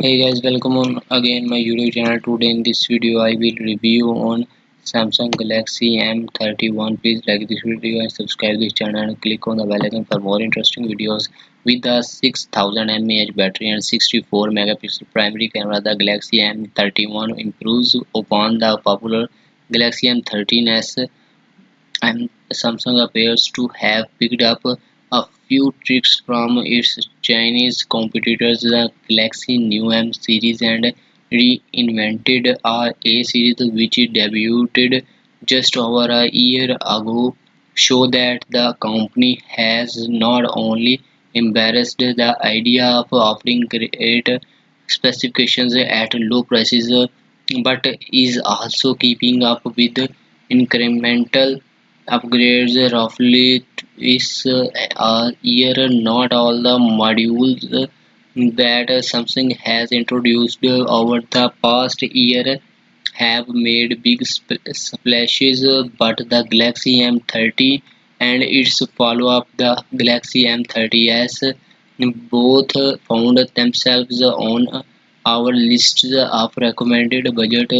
Hey guys, welcome on again my YouTube channel. Today in this video I will review on Samsung Galaxy M31. Please like this video and subscribe this channel and click on the bell icon for more interesting videos. With the 6000 mAh battery and 64 megapixel primary camera, the Galaxy M31 improves upon the popular Galaxy M13s, and Samsung appears to have picked up a few tricks from its Chinese competitors, the Galaxy New M series, and reinvented a A series which debuted just over a year ago. Show that the company has not only embraced the idea of offering great specifications at low prices, but is also keeping up with incremental upgrades roughly twice a year. Not all the modules that Samsung has introduced over the past year have made big splashes, but the Galaxy M30 and its follow-up, the Galaxy M30s, both found themselves on our list of recommended budget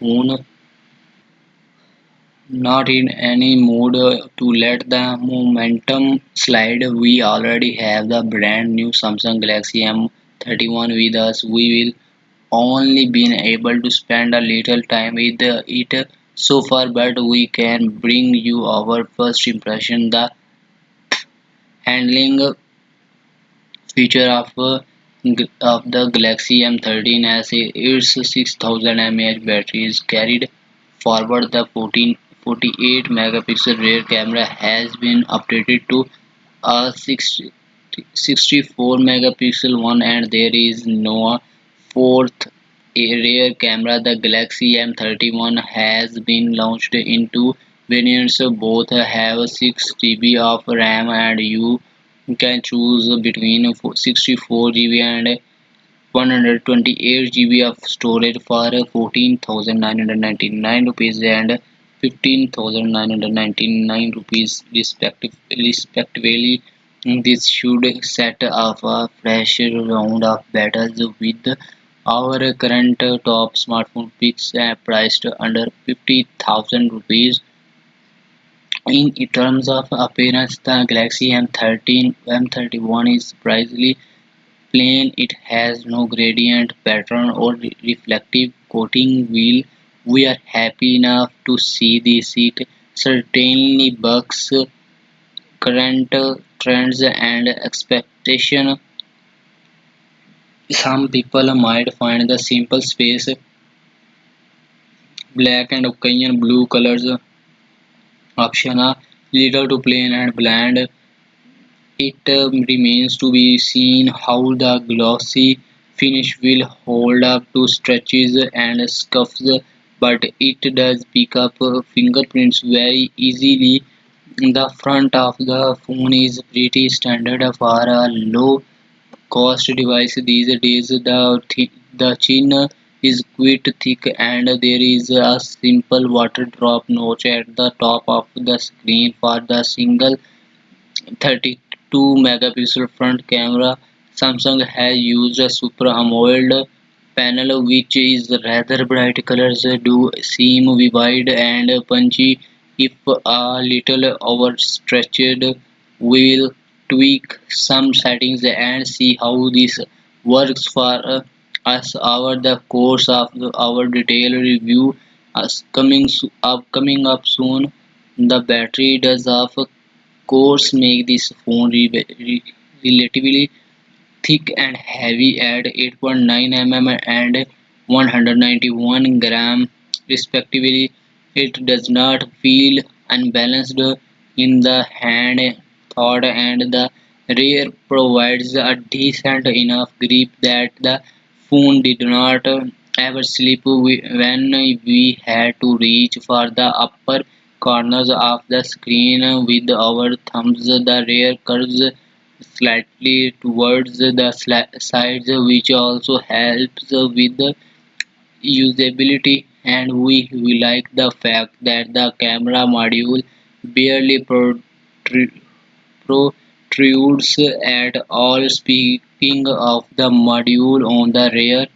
phone. Not in any mood to let the momentum slide. We already have the brand new Samsung Galaxy M31 with us. We will only been able to spend a little time with it so far, but we can bring you our first impression. The handling feature of the Galaxy M13 as its 6000 mAh battery is carried forward. The 48 megapixel rear camera has been updated to a 64 megapixel one, and there is no fourth rear camera. The Galaxy M31 has been launched in two variants. Both have 6 GB of RAM, and you can choose between 64 GB and 128 GB of storage for 14,999 rupees and 15,999 rupees respectively. This should set off a fresh round of battles with our current top smartphone picks priced under 50,000 rupees. In terms of appearance, the Galaxy M31 is surprisingly plain. It has no gradient pattern or reflective coating wheel. We are happy enough to see this. It certainly bucks current trends and expectation. Some people might find the simple space black and occasional blue colors option a little too plain and bland. It remains to be seen how the glossy finish will hold up to stretches and scuffs, but it does pick up fingerprints very easily. The front of the phone is pretty standard for a low cost device these days. The chin is quite thick, and there is a simple water drop notch at the top of the screen for the single 32 megapixel front camera. Samsung has used a Super AMOLED panel which is rather bright. Colors do seem vivid and punchy. If a little overstretched, we'll tweak some settings and see how this works for us over the course of our detailed review. Coming up soon. The battery does of course make this phone relatively thick and heavy at 8.9 mm and 191 gram respectively. It does not feel unbalanced in the hand thought, and the rear provides a decent enough grip that the phone did not ever slip when we had to reach for the upper corners of the screen with our thumbs. The rear curves slightly towards the sides, which also helps with the usability, and we like the fact that the camera module barely protrudes at all. Speaking of the module on the rear,